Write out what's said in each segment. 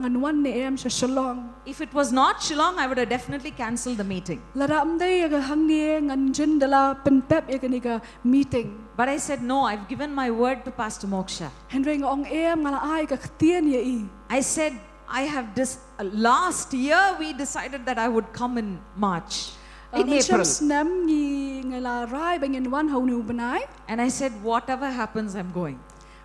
Nganuan ni em sa Shalom. If it was not Shalom, I would have definitely cancelled the meeting. Laram day aga hang ni ngan jin dala penpep ya kaniga meeting. But I said, no, I've given my word to Pastor Moksha. Henry ngong em ngala ai ka ktien ya I. I said, I have last year we decided that I would come in March, in April. Nam ni ngala rai bangin wan hau nu banai. And I said, whatever happens, I'm going.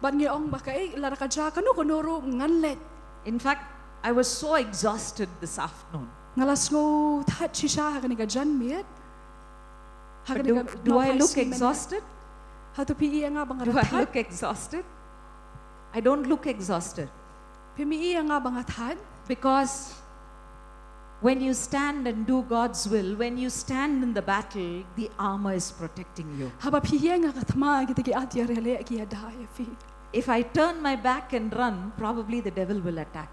But ngi ong bakai lara ka ja kanu konoro ngan let. In fact, I was so exhausted this afternoon. Ngalas ngo that shisha kaniga jan miet. Do I look exhausted? How to pi nga bang Do I look exhausted? I don't look exhausted. Pimi nga bang athan? Because when you stand and do God's will, when you stand in the battle, the armor is protecting you. Haba pi nga katma kitiki atya rele ki adaya fi. If I turn my back and run, probably the devil will attack.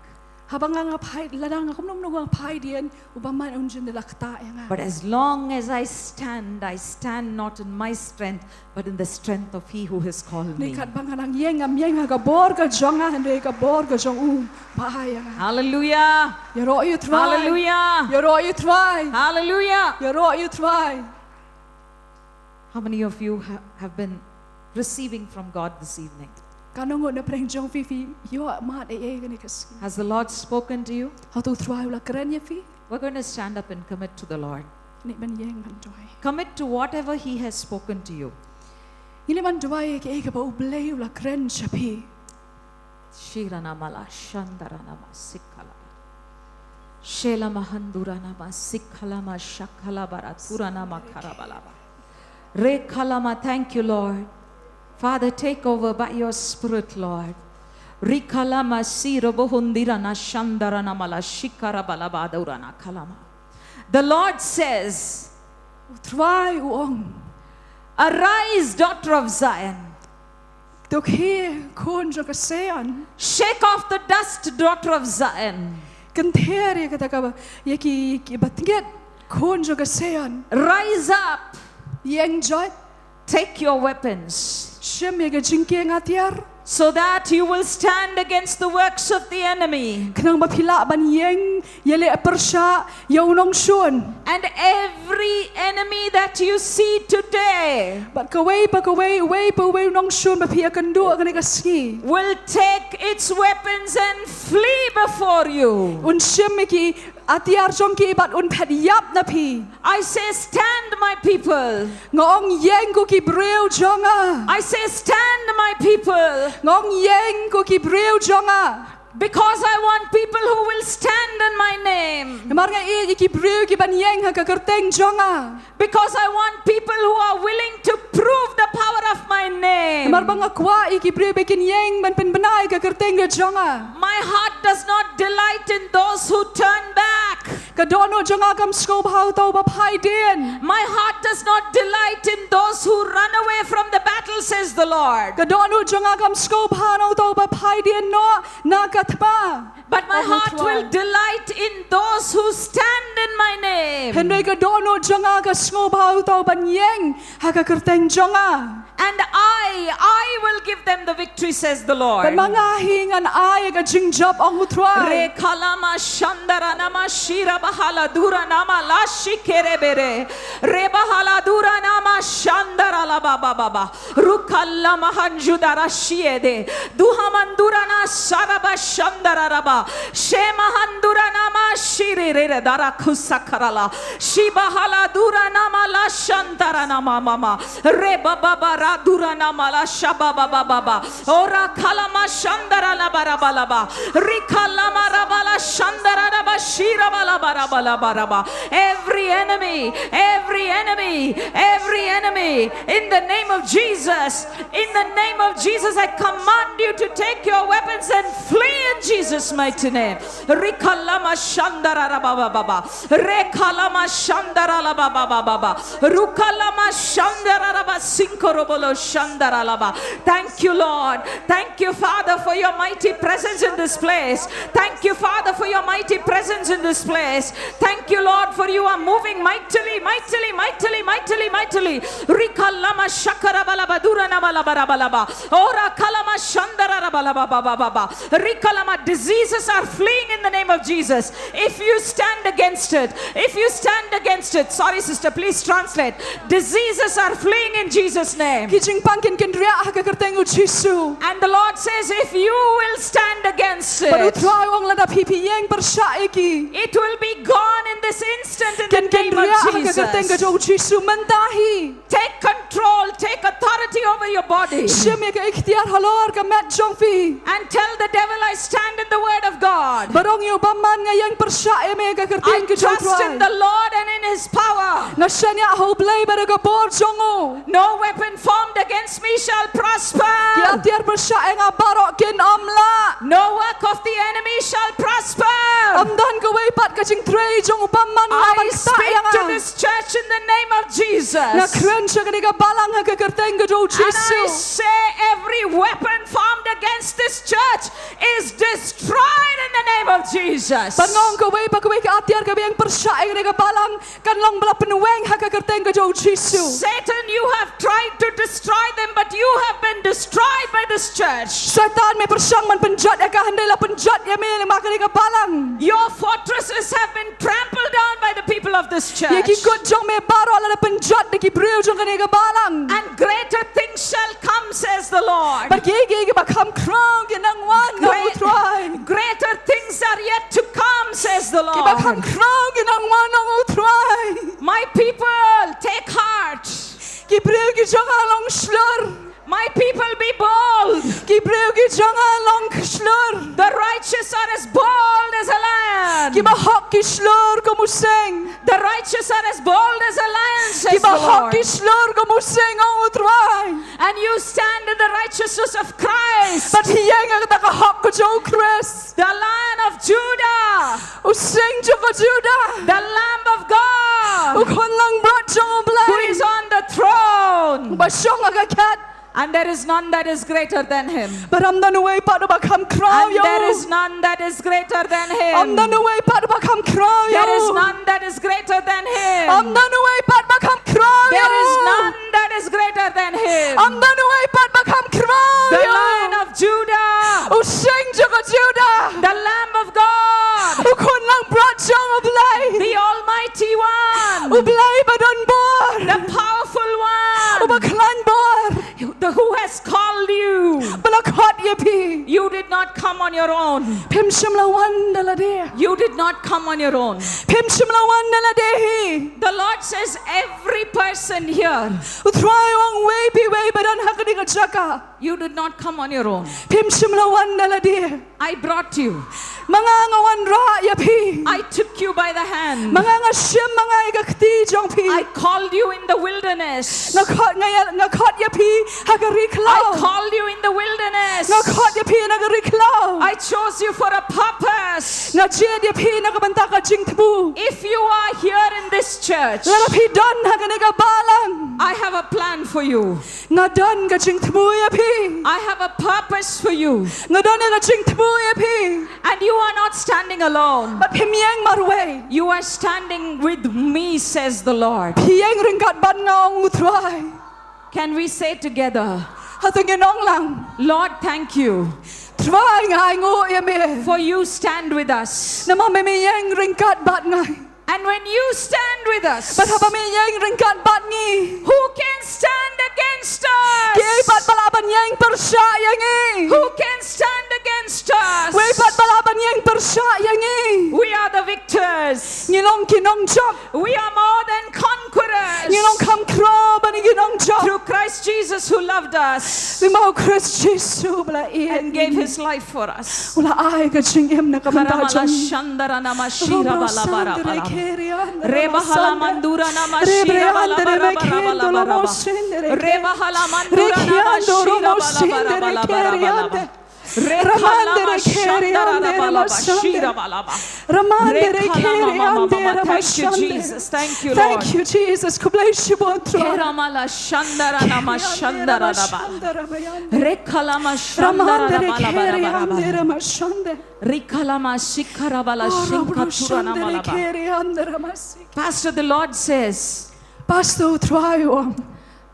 Habang nga pai ladang kumnom no ang pai dian ubaman unjin de lakta nga. But as long as I stand not in my strength, but in the strength of He who has called me. Nikat bang nang yeng ka bor ka jonga hande ka bor ka jong bahaya. Hallelujah. Yaro you try. Hallelujah. Yaro you try. Hallelujah. Yaro you try. How many of you have been receiving from God this evening? Kanongo na preng jong fifi yo mat e gani kas. Has the Lord spoken to you? How to try la kren ya fi? We're going to stand up and commit to the Lord. Ni ban yeng man toy. Commit to whatever He has spoken to you. Ni man toy ke ka ba ublay la kren chapi. Shirana mala shandarana masikala. Shela mahandurana masikala ma shakala baraturana makarabalaba. Rekalama, thank you, Lord. Father, take over by your Spirit, Lord. Rikalama sirobohundirana shandarana mala shikara balabadurana kalama. The Lord says, Try uong. arise, daughter of Zion. Dok he kon jo kasean. Shake off the dust, daughter of Zion. Kanter ya kata ka yaki batget kon jo kasean. Rise up. Yeng joy. Take your weapons, Shem ya jingke ngatiar. so that you will stand against the works of the enemy. Kanang mapila ban yeng yele persya yaunong shun. And every enemy that you see today But kaway way nong shun mapia kandu agani kaski. will take its weapons and flee before you. Un shem ki atiar jongki bat un pet yap na pi. I say, stand, my people. Ngong yeng ko ki breu jonga. I say, stand, my people. Ngong yeng ko ki breu jonga. Because I want people who will stand in my name. Mar nga ki breu ki ban yeng ha ka kerteng jonga. Because I want people who are willing to prove the power of my name. Mar bang akwa ki breu bekin yeng ban pen benai ka kerteng jonga. My heart does not delight in those who turn back. Kadono jonga kam sko bhau tau ba phai den. My heart does not delight in those who run away from the battle, says the Lord. Kadono jonga kam sko bhau tau ba phai den no na katma. But my heart will delight in those who stand in my name. Henry kadono jonga ka sko bhau tau ban yeng ha ka kerteng jonga. And I will give them the victory, says the Lord. Kan mga hingan ay ka jingjap ang utwa. Re kalama shandara nama shira bahala dura nama la shikerebere. Re bahala dura nama shandara la baba baba. Rukalla mahanjudara shiede. Duhamandura na saraba shandara raba. Shemahandura nama shirire dara kusakarala. Shibahala dura nama la shantara nama mama. Re baba dura nama la shababa baba. Ora kalama shandara la barabalaba. Rikalama rabala shandara raba shira balabarabalaba. Every enemy, in the name of Jesus, I command you to take your weapons and flee in Jesus' mighty name. Rikalama shandara raba baba. Rekalama shandara la baba baba. Rukalama shandara raba sinkorobolo shandara laba. Thank you, Lord. Thank you, Father, for your mighty presence in this place. Thank you, Father, for your mighty presence in this place. Thank you, Lord, for you are are moving mightily. Rikalama shakara balabadura nabalabarabalaba. Ora kalama shandara rabalabababa. Rikalama, diseases are fleeing in the name of Jesus. If you stand against it, sorry sister, please translate. Diseases are fleeing in Jesus' name. And the Lord says, if you will stand against it, it will be gone in this instant in the name of Jesus. Take control, take authority over your body. And tell the devil, I stand in the word of God. I trust in the Lord and in His power. No weapon formed against me shall prosper. No work of the enemy shall prosper. I speak to this church in the name of Jesus. And I say every weapon formed against this church is destroyed in the name of Jesus. Satan, you have tried to destroy them, but you have been destroyed by this church. Your fortresses have been trampled down by the people of this church. And greater things shall come, says the Lord. Greater things are yet to come, says the Lord. My people, take heart. My people, be bold. The righteous are as bold as a lion. The righteous are as bold as a lion, says the Lord. And you stand in the righteousness of Christ. The Lion of Judah. The Lamb of God. Who is on the throne. And there is none that is greater than Him. And there is none that is greater than Him. There is none that is greater than Him. There is none that is greater than Him. The Lion of Judah. The Lamb of God. The Almighty One. The powerful One. Who has called you. You did not come on your own. You did not come on your own. The Lord says every person here, you did not come on your own. I brought you. I took you by the hand. I called you in the wilderness. I called you in the wilderness. I chose you for a purpose. If you are here in this church, I have a plan for you. I have a purpose for you. And you are not standing alone. You are standing with me, says the Lord. Can we say together, Lord, thank you. For you stand with us. And when you stand with us, who can stand against us? Who can stand against us? We are the victors. We are more than conquerors. Through Christ Jesus, who loved us and gave His life for us. Reba halamandura nama shira balabara balabara. Reba halamandura nama shira balabara balabara. Ramandere kere andere mashande. Ramandere kere andere Thank you, mashande. Jesus. Thank you, Lord. Thank you, Jesus. Kubleshe bontro. Keramala shandara nama shandara daba. Rekalama shandara Ramandere bala kere bala bala. andere mashande. Rikalama shikara bala shinkatura nama Ramandere laba. kere andere mashande. Pastor, the Lord says Pastor utrayo.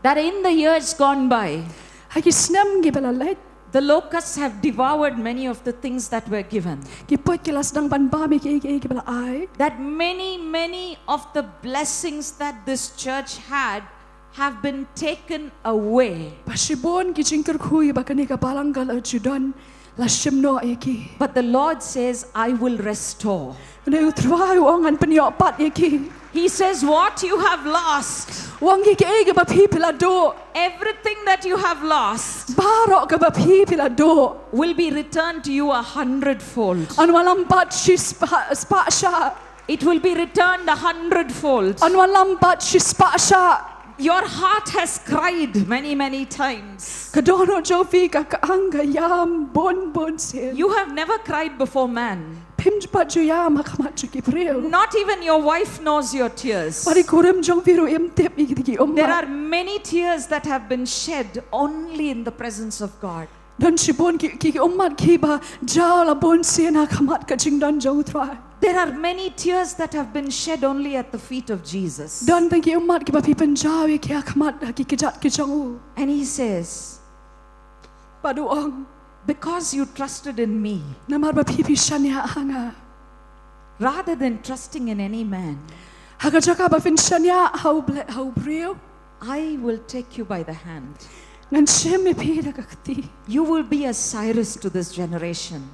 that in the years gone by, Hagi snem gibela. the locusts have devoured many of the things that were given. That many of the blessings that this church had have been taken away. But the Lord says, I will restore. He says, what you have lost, everything that you have lost, will be returned to you 100-fold. It will be returned 100-fold. Your heart has cried many times. You have never cried before man. Not even your wife knows your tears. There are many tears that have been shed only in the presence of God. There are many tears that have been shed only at the feet of Jesus. And he says, because you trusted in me, rather than trusting in any man, I will take you by the hand. You will be a Cyrus to this generation.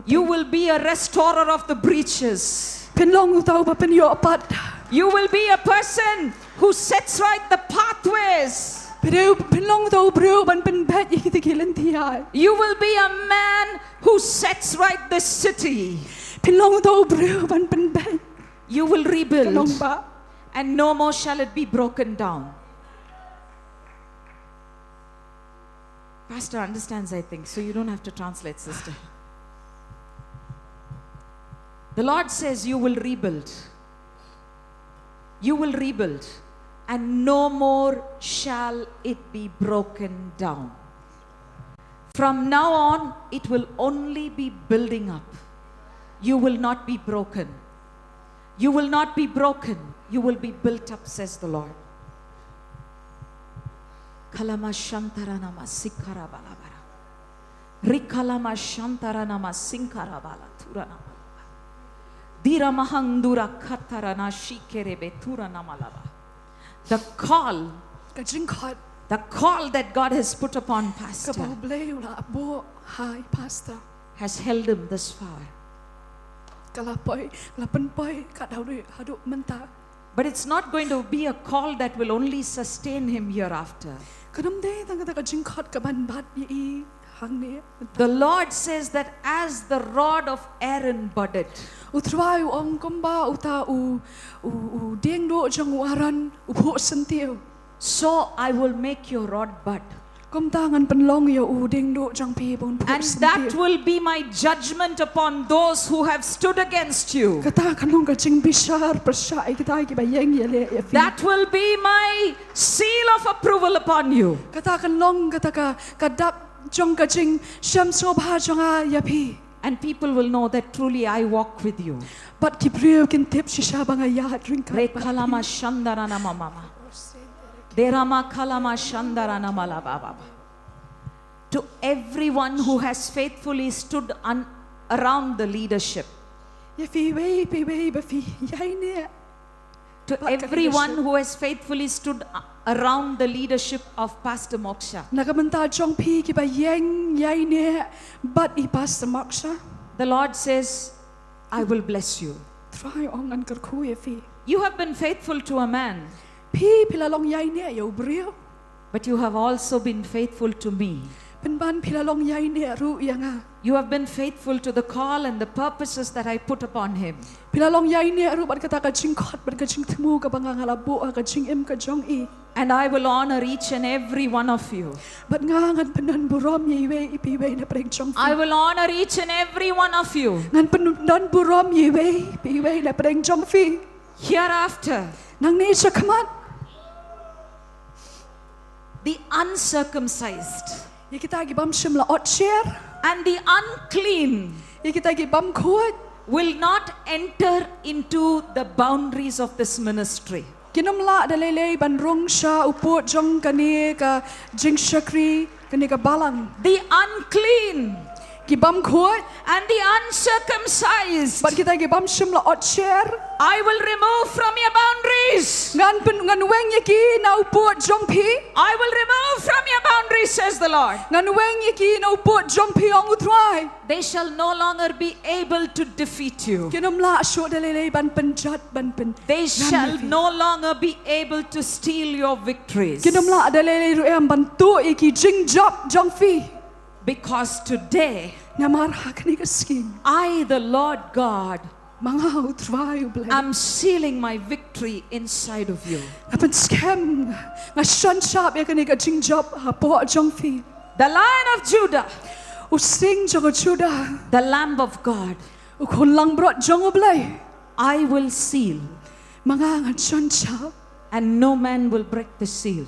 You will be a restorer of the breaches. You will be a person who sets right the pathways. You will be a man who sets right the city. You will rebuild, and no more shall it be broken down. Pastor understands, I think, so you don't have to translate, sister. The Lord says you will rebuild. You will rebuild, and no more shall it be broken down. From now on, it will only be building up. You will not be broken. You will not be broken. You will be built up, says the Lord. Kalama shantaranama sikarabalabara. Rikalama shantaranama sinkarabala turanama. Dira mahandura katarana shikerebe turanamalaba. The call that God has put upon Pastor has held him this far. But it's not going to be a call that will only sustain him hereafter. The Lord says that as the rod of Aaron budded, so I will make your rod bud. And that will be my judgment upon those who have stood against you. That will be my seal of approval upon you. And people will know that truly I walk with you. To everyone who has faithfully stood around the leadership, to everyone who has faithfully stood around the leadership of Pastor Moksha, the Lord says, I will bless you. You have been faithful to a man, but you have also been faithful to me. You have been faithful to the call and the purposes that I put upon him. And I will honor each and every one of you. But ngan penon burom yewe ipiwe na preng chong fi. I will honor each and every one of you. Ngan penon burom yewe ipiwe na preng chong fi. Hereafter, Nang ni sa kamat. the uncircumcised Ye kita gibam shim la ot share. and the unclean Ye kita gibam kuat. will not enter into the boundaries of this ministry. Kinom la dalele ban rong sha uput jong kani ka jing shakri kani ka balang. The unclean Gibam kuat. and the uncircumcised, But kita gibam shim la ot share. I will remove from your boundaries. Ngan weng ye ki na uput jong pi. I will remove from your boundaries, says the Lord. Ngan weng ye ki na uput jong pi ong utrai. They shall no longer be able to defeat you. Kinom la sho dalele ban penjat ban pen. They shall no longer be able to steal your victories. Kinom la dalele ruem ban tu iki jing job jong fi. Because today, Namar hakani ka skin. I, the Lord God, Mga utrai ublay. am sealing my victory inside of you. Apan scam nga shan sharp ya kani ka jing job ha po jong fi. The Lion of Judah, Using jong chuda. the Lamb of God, Ukon lang brought jong ublay. I will seal, Mga nga shan sharp. and no man will break the seal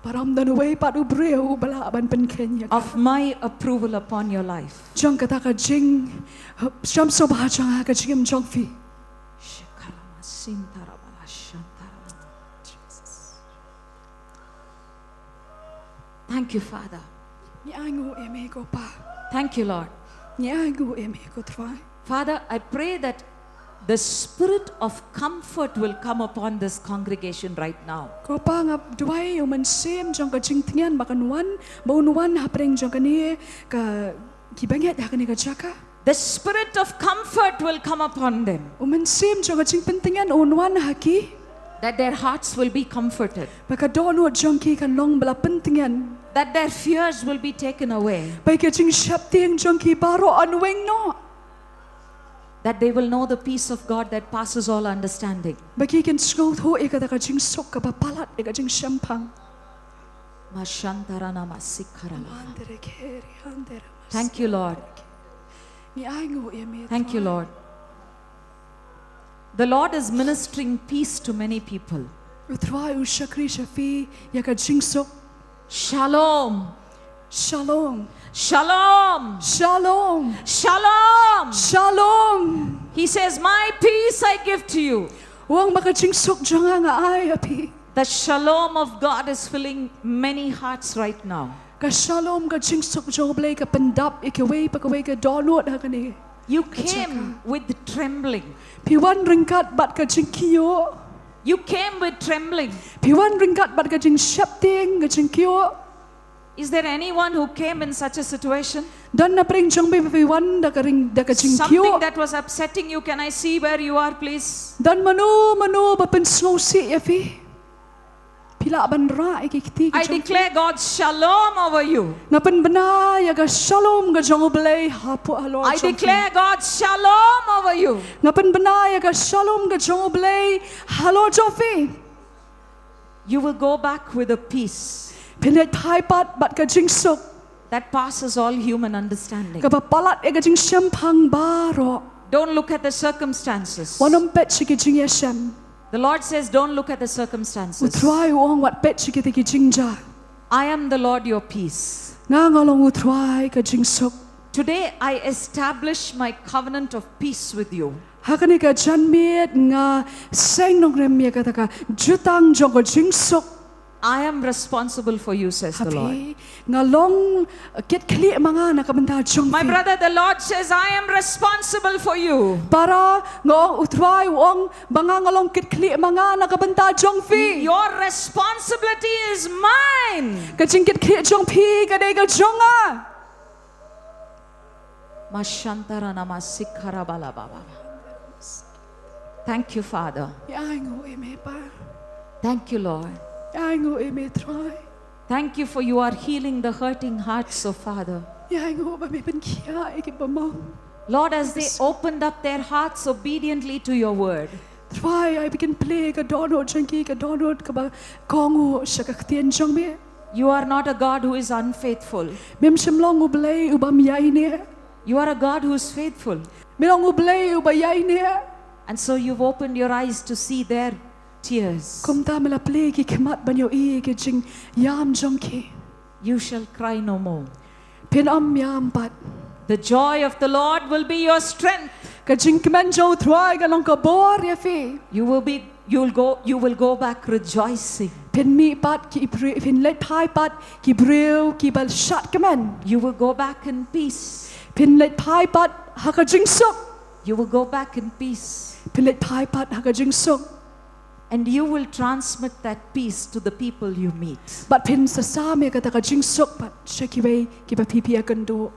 Param dan way pat ubreu bala ban pen Kenya. of my approval upon your life. Jong kata ka jing sham so ba jong ka jing jong fi. Thank you, Father. Ni angu eme ko pa. Thank you, Lord. Ni angu eme ko try. Father, I pray that the spirit of comfort will come upon this congregation right now. Ko pa nga duai yung man sim jong ka jing tingan bakan wan ha preng jong kani ka kibanget ha kani ka jaka. The spirit of comfort will come upon them, Uman sim jong ka jing pentingan wan ha ki. that their hearts will be comforted, Baka dono jong ki kan long bala pentingan. that their fears will be taken away, Baka jing shap ting jong ki baro anweng no. that they will know the peace of God that passes all understanding. Baki kan skol ho e ka jing sok ka papalat e ka jing shampang. Mashantaranamasikarama. Andere keri andere. Thank you, Lord. Ni angu eme. Thank you, Lord. The Lord is ministering peace to many people. Utrai u shakri shafi ya ka jing sok. Shalom. Shalom. Shalom. Shalom. Shalom. Shalom. He says, my peace I give to you. Wang maka jing sok janga nga ay api. The shalom of God is filling many hearts right now. Ka shalom ka jing sok joblay ka pendap ikaway pakaway ka donut ha kani. You came with trembling. Piwan ringkat bat ka jing kiyo. You came with trembling. Piwan ringkat bat ka jing shapting ka jing kiyo. Is there anyone who came in such a situation? Dan na pring jong bay piwan da ka jing Something kiyo. that was upsetting you. Can I see where you are, please? Dan mano ba pensnosi ya fi. Pila ban ra ikikti ka I jong. declare God's shalom over you. Ngapan bana ya ka shalom ka jong oblay hapo alo. I declare God's shalom over you. Ngapan bana ya ka shalom ka jong oblay halo jofi. You will go back with a peace Pinet thai pat bat ka jing sok. that passes all human understanding. Ka papalat e ka jing shampang baro. Don't look at the circumstances. Wanom pet chiki jing yasham. The Lord says, don't look at the circumstances. Utrai uong wat pet chiki tiki jing ja. I am the Lord your peace. Nga ngalong utrai ka jing sok. Today I establish my covenant of peace with you. Hakani ka janmiet nga seng nong remya ka taka jutang jong ka jing sok. I am responsible for you, says the Lord. Happy nga long kit kli mga nakabenta jong My fi. brother, the Lord says, I am responsible for you. Para nga utrai uong banga ngalong kit kli mga nakabenta jong fi. Your responsibility is mine. Ka jing kit kli jong pi ka day ka jong a. Thank you, Father. Yango eme pa. Thank you, Lord. Yango eme try. Thank you for you are healing the hurting hearts of Father. Yango ba me ben kia ikip mo. Lord, as they opened up their hearts obediently to your word, Try I begin play ka donut junkie ka donut ka ba kongu shakaktian jong me. You are not a God who is unfaithful. Mem shimlong ublay ubam yai ne. You are a God who is faithful. Milong ublay ubayai ne. And so you've opened your eyes to see their tears. Kum ta mela play ki kemat ban yo e ke jing yam junkie. You shall cry no more. Pin yam pat. The joy of the Lord will be your strength. Ka jing keman jo try ka long ka bor ya fi. You will go back rejoicing. Pin mi pat ki pin let pai pat ki brew ki bal shat keman. You will go back in peace. Pin let pai pat ha ka jing sok. You will go back in peace. Pin let pai pat ha ka jing sok. And you will transmit that peace to the people you meet. But pin sa sa me ka ta ka jing sok pat shaki way ki ba pipi akan do.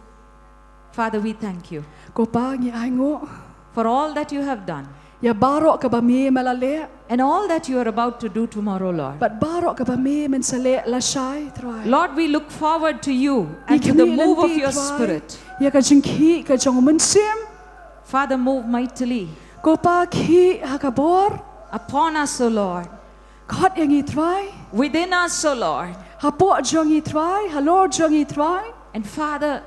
Father, we thank you Ko pa ngi ai ngo. for all that you have done Ya barok ka ba me malale. and all that you are about to do tomorrow, Lord. But barok ka ba me men sale la shai try. Lord, we look forward to you and to the move of your Spirit. Ya ka jing ki ka jong mun sim. Father, move mightily Ko pa ki ha ka bor. upon us, O Lord. Kot yang i try. Within us, O Lord. Ha po jong i try. Ha Lord jong i try. And Father,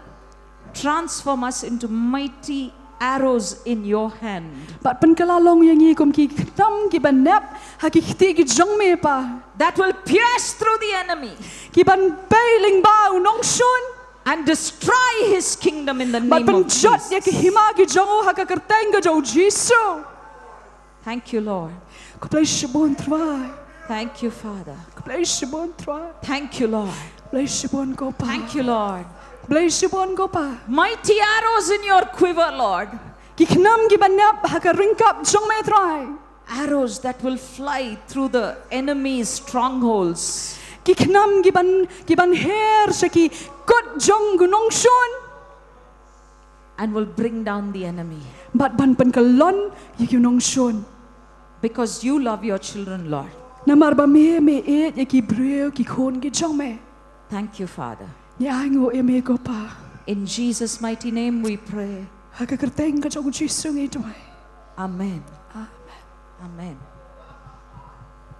transform us into mighty arrows in your hand. But pen kalalong yang i kum ki tam ki ban nep ha ki khti ki jong me pa. That will pierce through the enemy Ki ban bailing ba nong shun. and destroy his kingdom in the But name pen of jot ya ki Jesus. hima ki jong ha ka kerteng ka jo jisu. Thank you, Lord. Ko play shibon try. Thank you, Father. Ko play shibon try. Thank you, Lord. Play shibon ko pa. Thank you, Lord. Play shibon ko pa. Mighty arrows in your quiver, Lord. Ki knam ki ban nep ha ka ring kap jong me try. Arrows that will fly through the enemy's strongholds. Ki knam ki ban her sa ki kot jong gunong shun. And will bring down the enemy. But ban pen kalon yi gunong shun. Because you love your children, Lord. Namar ba me et ya ki breu ki khon ki jong me. Thank you, Father. Ni ai ngo e me ko pa. In Jesus' mighty name we pray. Ha ka kerteng ka jong jisu ngi try. Amen. Amen. Amen.